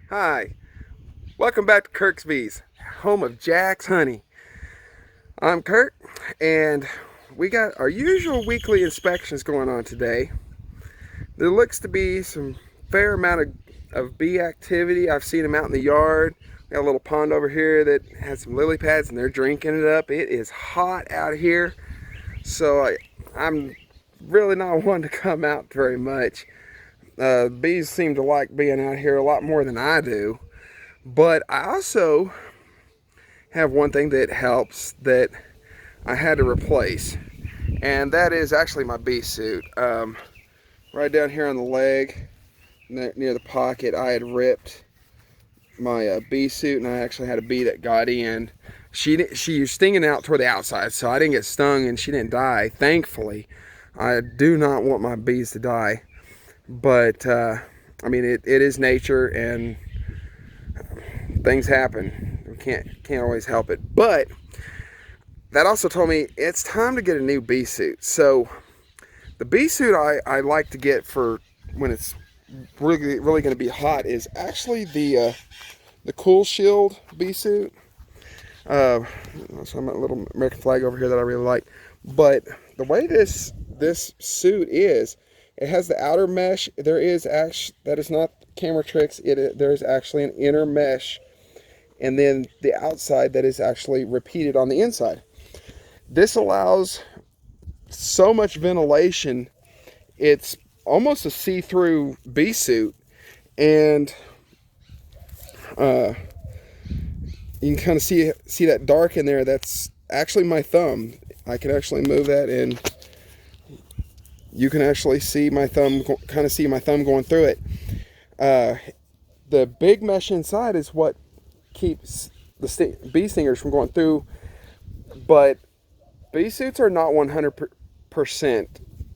Hi, welcome back to Kirk's Bees, home of Jack's Honey. I'm Kirk, and we got our usual weekly inspections going on today. There looks to be some fair amount of bee activity. I've seen them out in the yard. We got a little pond over here that has some lily pads, and they're drinking it up. It is hot out here, so I'm really not one to come out very much. Bees seem to like being out here a lot more than I do. But I also have one thing that helps that I had to replace, and that is actually my bee suit. Right down here on the leg, near the pocket, I had ripped my bee suit, and I actually had a bee that got in. She was stinging out toward the outside, so I didn't get stung, and she didn't die, thankfully. I do not want my bees to die, but I mean, it is nature, and things happen. We can't always help it. But that also told me it's time to get a new bee suit. So the bee suit I like to get for when it's really going to be hot is actually the Cool Shield bee suit. So I'm a little American flag over here that I really like. But the way this suit is, it has the outer mesh. There is actually, that is not camera tricks. There is actually an inner mesh, and then the outside that is actually repeated on the inside. This allows so much ventilation. It's almost a see-through bee suit, and you can kind of see that dark in there. That's actually my thumb. I can actually move that, and you can actually see my thumb, kind of see my thumb going through it. The big mesh inside is what keeps the bee stingers from going through, but bee suits are not 100%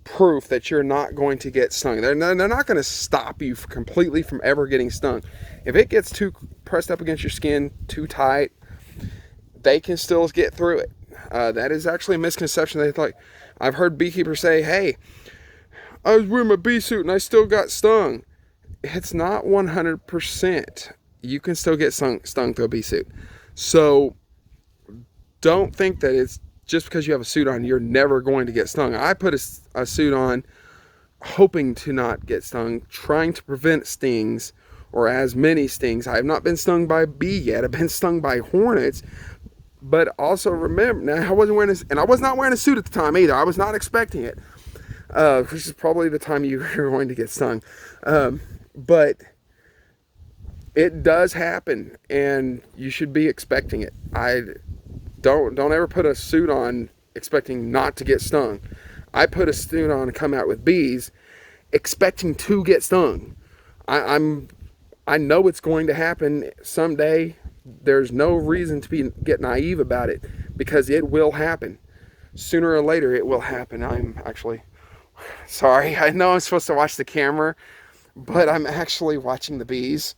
proof that you're not going to get stung. They're not going to stop you completely from ever getting stung. If it gets too pressed up against your skin, too tight, they can still get through it. That is actually a misconception. They thought, I've heard beekeepers say, hey, I was wearing my bee suit and I still got stung. It's not 100%. You can still get stung through a bee suit. So don't think that it's just because you have a suit on, you're never going to get stung. I put a suit on hoping to not get stung, trying to prevent stings, or as many stings. I have not been stung by a bee yet. I've been stung by hornets. But also remember, now I wasn't wearing and I was not wearing a suit at the time either. I was not expecting it, which is probably the time you're going to get stung. But it does happen, and you should be expecting it. Don't ever put a suit on expecting not to get stung. I put a suit on and come out with bees expecting to get stung. I know it's going to happen someday. There's no reason to get naive about it, because it will happen. Sooner or later it will happen. I'm actually sorry. I know I'm supposed to watch the camera, but I'm actually watching the bees.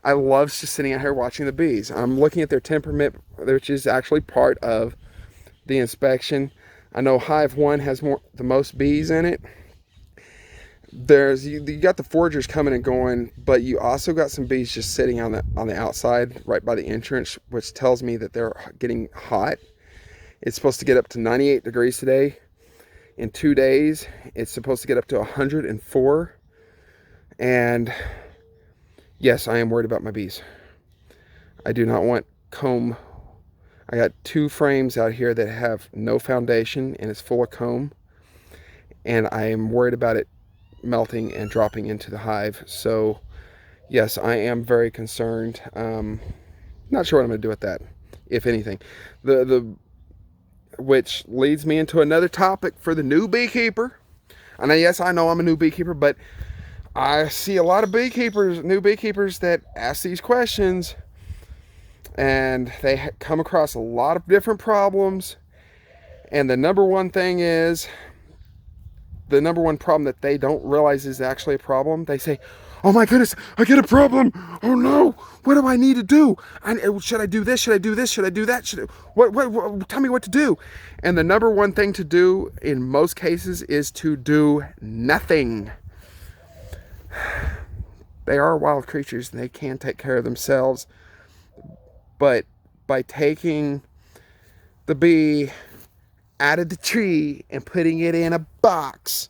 I love just sitting out here watching the bees. I'm looking at their temperament, which is actually part of the inspection. I know Hive 1 has the most bees in it. You got the foragers coming and going, but you also got some bees just sitting on the outside right by the entrance, which tells me that they're getting hot. It's supposed to get up to 98 degrees today. In 2 days, it's supposed to get up to 104. And yes, I am worried about my bees. I do not want comb. I got 2 frames out here that have no foundation, and it's full of comb. And I am worried about it melting and dropping into the hive. So yes, I am very concerned. Not sure what I'm going to do with that, if anything. Which leads me into another topic for the new beekeeper. And yes, I know I'm a new beekeeper, but I see a lot of new beekeepers that ask these questions, and they come across a lot of different problems. And the number one problem that they don't realize is actually a problem. They say, oh my goodness, I get a problem. Oh no, what do I need to do? Should I do this? Should I do this? Should I do that? What, tell me what to do. And the number one thing to do in most cases is to do nothing. they are wild creatures and they can take care of themselves. But by taking the bee out of the tree and putting it in a box,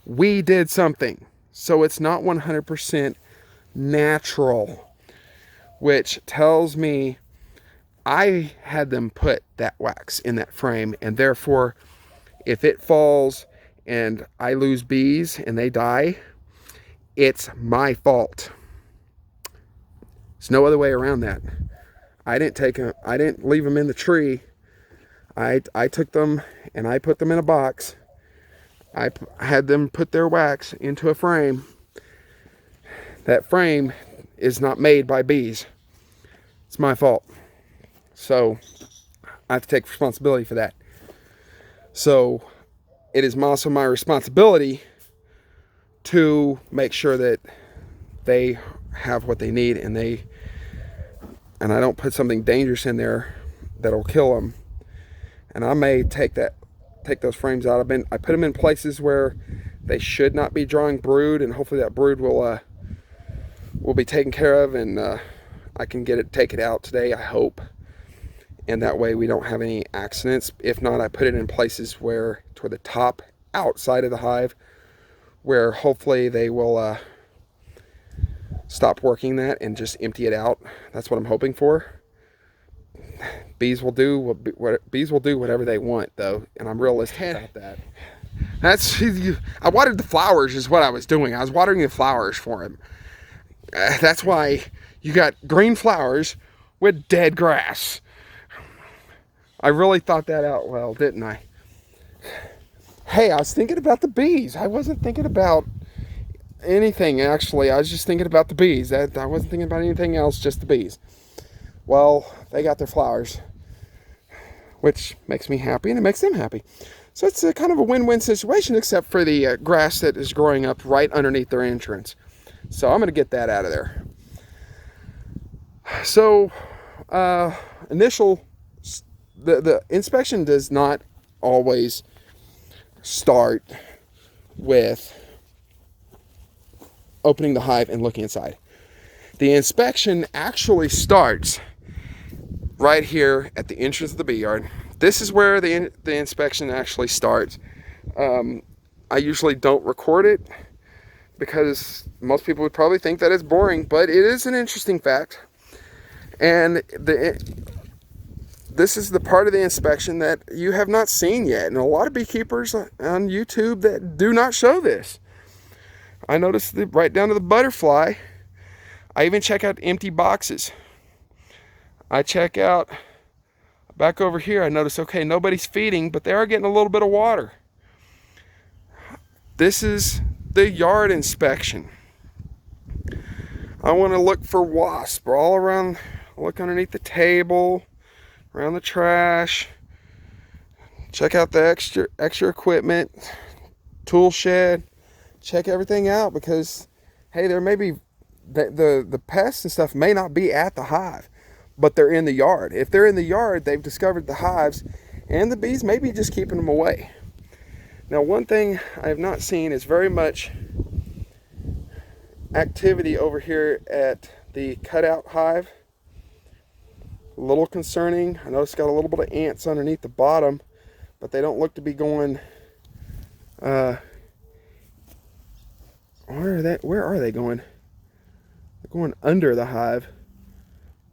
we did something. So it's not 100% natural, which tells me I had them put that wax in that frame, and therefore if it falls and I lose bees and they die, it's my fault. There's no other way around that. I didn't leave them in the tree. I took them and I put them in a box. I had them put their wax into a frame. That frame is not made by bees. It's my fault. So I have to take responsibility for that. So it is also my responsibility to make sure that they have what they need, and I don't put something dangerous in there that'll kill them. And I may take those frames out. I put them in places where they should not be drawing brood, and hopefully that brood will be taken care of, and I can take it out today, I hope. And that way we don't have any accidents. If not, I put it in places where toward the top outside of the hive, where hopefully they will stop working that and just empty it out. That's what I'm hoping for. Bees will do whatever they want, though, and I'm realistic about that. I watered the flowers is what I was doing. I was watering the flowers for him. That's why you got green flowers with dead grass. I really thought that out well, didn't I? Hey, I was thinking about the bees. I wasn't thinking about anything, actually. I was just thinking about the bees. I wasn't thinking about anything else, just the bees. Well, they got their flowers, which makes me happy, and it makes them happy. So it's a kind of a win-win situation, except for the grass that is growing up right underneath their entrance. So I'm going to get that out of there. So the inspection does not always start with opening the hive and looking inside. The inspection actually starts right here at the entrance of the bee yard. This is where the inspection actually starts. I usually don't record it because most people would probably think that it's boring, but it is an interesting fact. And this is the part of the inspection that you have not seen yet, and a lot of beekeepers on YouTube that do not show this. I noticed right down to the butterfly. I even check out empty boxes. I check out back over here. I notice, okay, nobody's feeding, but they are getting a little bit of water. This is the yard inspection. I want to look for wasps all around. Look underneath the table, around the trash. Check out the extra equipment, tool shed. Check everything out, because hey, there may be the pests and stuff may not be at the hive, but they're in the yard. If they're in the yard, they've discovered the hives, and the bees may be just keeping them away. Now, one thing I have not seen is very much activity over here at the cutout hive. A little concerning. I noticed got a little bit of ants underneath the bottom, but they don't look to be going where are they going? They're going under the hive,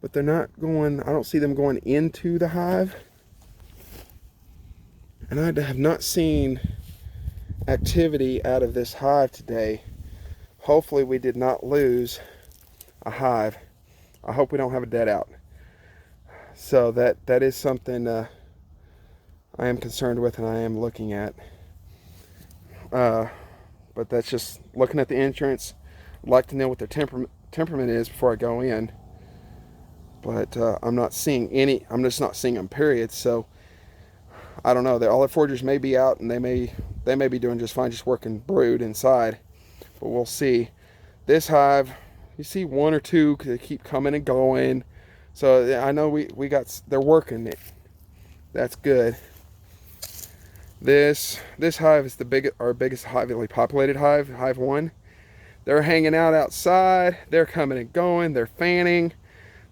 but they're not going, I don't see them going into the hive. And I have not seen activity out of this hive today. Hopefully we did not lose a hive. I hope we don't have a dead out. So that is something I am concerned with and I am looking at. But that's just looking at the entrance. I'd like to know what their temperament is before I go in. But I'm not seeing any. I'm just not seeing them, period. So I don't know. All their foragers may be out, and they may be doing just fine, just working brood inside. But we'll see. This hive, you see one or two, because they keep coming and going. So I know they're working it. That's good. This hive is our biggest highly populated hive, Hive 1. They're hanging out outside. They're coming and going. They're fanning.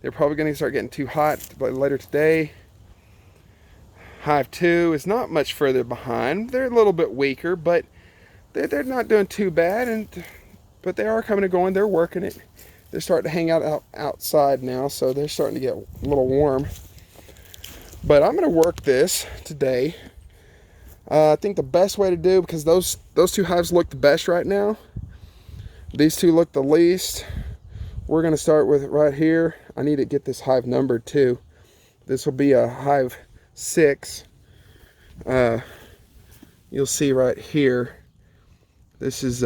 They're probably going to start getting too hot later today. Hive 2 is not much further behind. They're a little bit weaker, but they're not doing too bad. But they are coming and going. They're working it. They're starting to hang out outside now, so they're starting to get a little warm. But I'm going to work this today. I think the best way to do, because those two hives look the best right now. These two look the least. We're going to start with right here. I need to get this hive numbered too. This will be a hive 6. You'll see right here. This is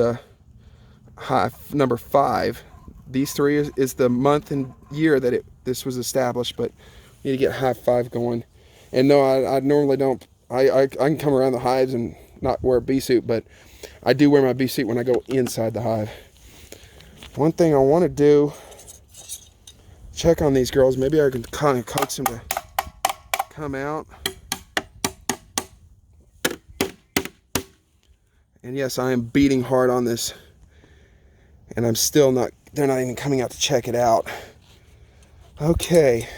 hive number 5. These 3 is the month and year that this was established, but need to get hive 5 going. And no, I normally don't. I can come around the hives and not wear a bee suit, but I do wear my bee suit when I go inside the hive. One thing I want to do, check on these girls. Maybe I can kind of coax them to come out. And yes, I am beating hard on this, and I'm still not, they're not even coming out to check it out. Okay,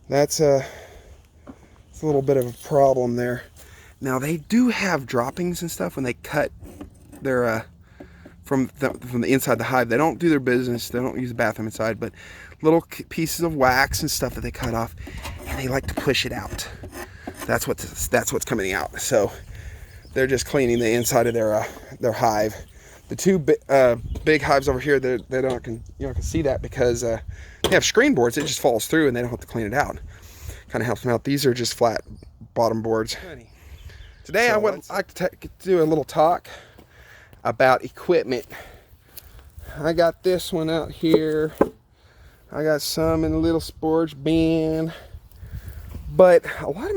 that's a little bit of a problem there. Now they do have droppings and stuff when they cut their from the inside the hive. They don't do their business. They don't use the bathroom inside, but little pieces of wax and stuff that they cut off, and they like to push it out. That's what's coming out. So they're just cleaning the inside of their hive. The two big hives over here, they don't can see that because they have screen boards. It just falls through, and they don't have to clean it out. Kind of helps them out. These are just flat bottom boards. Today I would like to do a little talk about equipment. I got this one out here. I got some in a little storage bin, but a lot of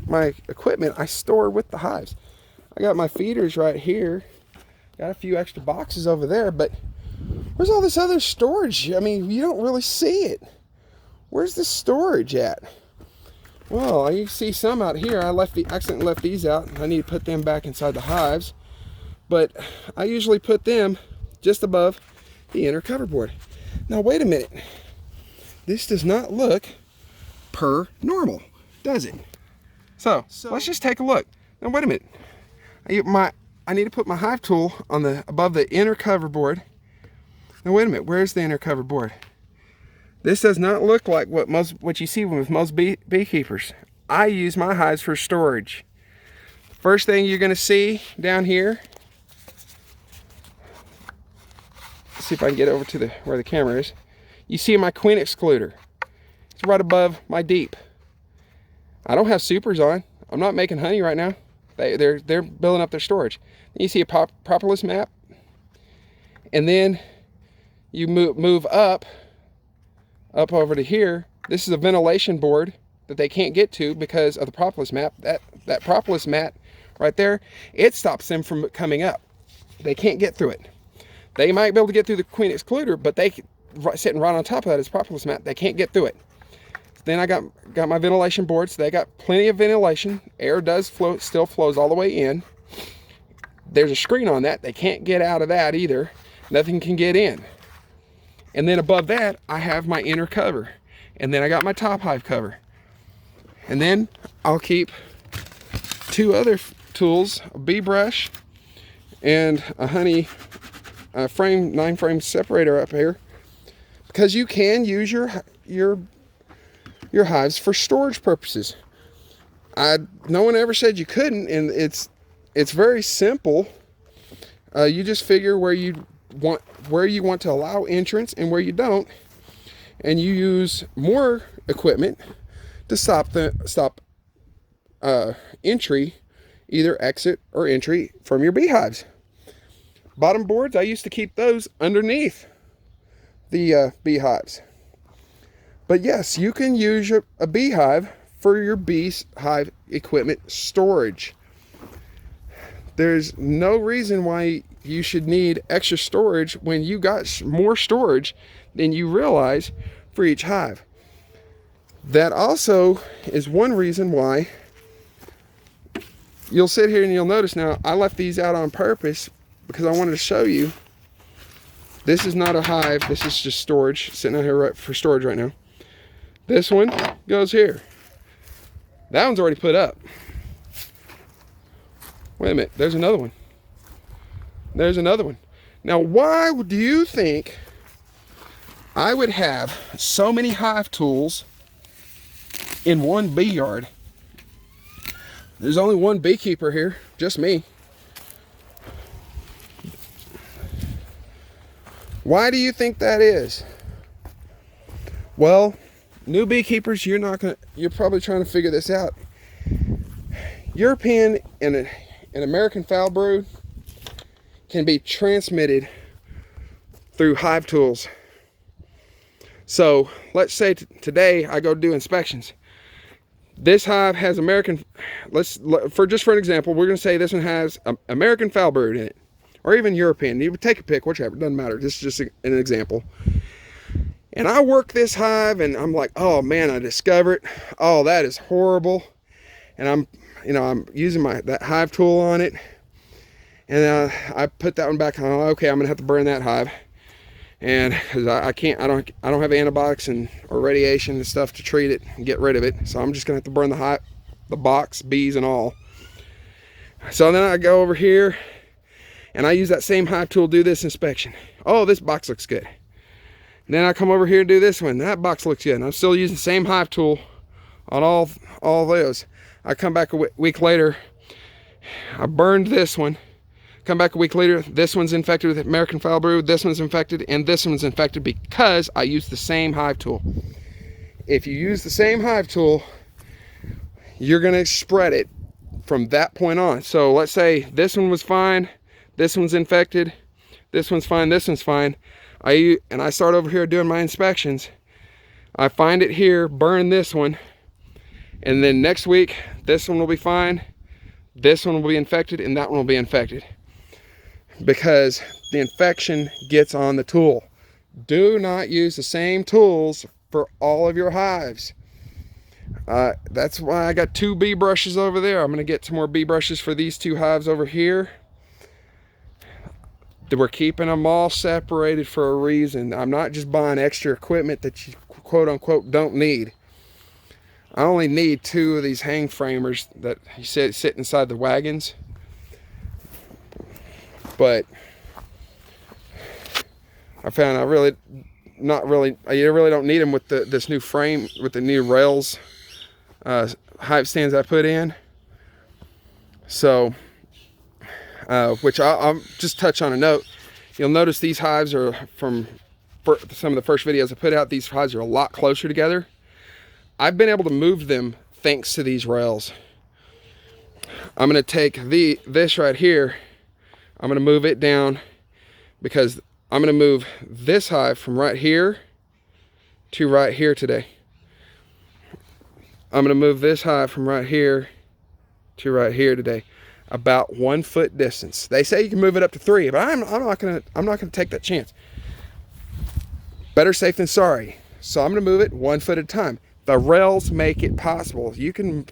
my equipment I store with the hives. I got my feeders right here. Got a few extra boxes over there, but where's all this other storage? I mean, you don't really see it. Where's the storage at? Well, you see some out here. I accidentally left these out. I need to put them back inside the hives. But I usually put them just above the inner cover board. Now wait a minute. This does not look per normal, does it? So let's just take a look. Now wait a minute. I need to put my hive tool on above the inner cover board. Now wait a minute. Where's the inner cover board? This does not look like what you see with most beekeepers. I use my hives for storage. First thing you're going to see down here. Let's see if I can get over to where the camera is. You see my queen excluder. It's right above my deep. I don't have supers on. I'm not making honey right now. They're building up their storage. Then you see a propolis map, and then you move up over to here. This is a ventilation board that they can't get to because of the propolis map. That propolis mat right there, it stops them from coming up. They can't get through it. They might be able to get through the queen excluder, but sitting right on top of that is propolis mat. They can't get through it. Then I got my ventilation boards. They got plenty of ventilation. Air still flows all the way in. There's a screen on that. They can't get out of that either. Nothing can get in. And then above that, I have my inner cover. And then I got my top hive cover. And then I'll keep 2 other tools, a bee brush and a honey 9-frame separator up here. Because you can use your hives for storage purposes. No one ever said you couldn't, and it's very simple. You just figure where you want to allow entrance and where you don't, and you use more equipment to stop entry, either exit or entry from your beehives. Bottom boards, I used to keep those underneath the beehives. But yes, you can use a beehive for your beehive equipment storage. There's no reason why you should need extra storage when you got more storage than you realize for each hive. That also is one reason why you'll sit here and you'll notice now I left these out on purpose because I wanted to show you This is not a hive. This is just storage, sitting out here for storage right now. This one goes here. That one's already put up. Wait a minute, there's another one. There's another one. Now, why do you think I would have so many hive tools in one bee yard? There's only one beekeeper here, just me. Why do you think that is? Well, new beekeepers, you're probably trying to figure this out. European and American foul brood can be transmitted through hive tools. So let's say today I go do inspections. This hive has American, for an example, we're going to say this one has American foul brood in it, or even European. You would take a pick, whichever, it doesn't matter. This is just an example. And I work this hive and I'm like, oh man, I discover it. Oh, that is horrible. And I'm using that hive tool on it. And I put that one back on. Okay, I'm gonna have to burn that hive. And because I don't have antibiotics or radiation and stuff to treat it and get rid of it. So I'm just gonna have to burn the box, bees and all. So then I go over here and I use that same hive tool to do this inspection. Oh, this box looks good. And then I come over here and do this one. That box looks good. And I'm still using the same hive tool on all those. I come back a week later. I burned this one. Come back a week later. This one's infected with American foul brood. This one's infected, and this one's infected because I used the same hive tool. If you use the same hive tool, you're gonna spread it from that point on. So let's say this one was fine. This one's infected. This one's fine. This one's fine. I start over here doing my inspections. I find it here, burn this one, and then next week this one will be fine, this one will be infected, and that one will be infected because the infection gets on the tool. Do not use the same tools for all of your hives. That's why I got 2 bee brushes over there. I'm going to get some more bee brushes for these 2 hives over here. We're keeping them all separated for a reason. I'm not just buying extra equipment that you quote unquote don't need. I only need 2 of these hang framers that you said sit inside the wagons. But I found I really don't need them with this new frame, with the new rails, hive stands I put in. So which I'll just touch on a note. You'll notice these hives are some of the first videos I put out. These hives are a lot closer together. I've been able to move them thanks to these rails. I'm going to take this right here. I'm going to move it down because I'm going to move this hive from right here to right here today. I'm going to move this hive from right here to right here today. About 1 foot distance. They say you can move it up to 3, but I'm not gonna take that chance. Better safe than sorry. So I'm gonna move it 1 foot at a time. The rails make it possible. You can,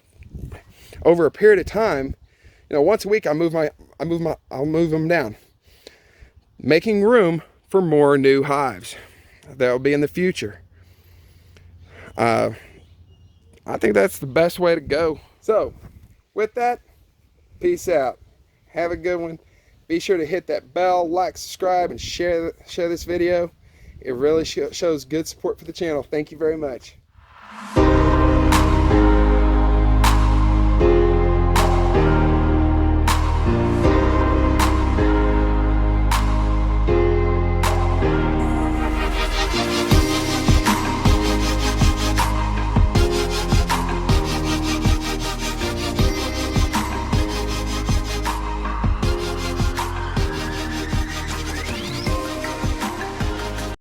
over a period of time, once a week I'll move them down, making room for more new hives that will be in the future. I think that's the best way to go. So with that, peace out. Have a good one. Be sure to hit that bell, like, subscribe, and share this video. It really shows good support for the channel. Thank you very much.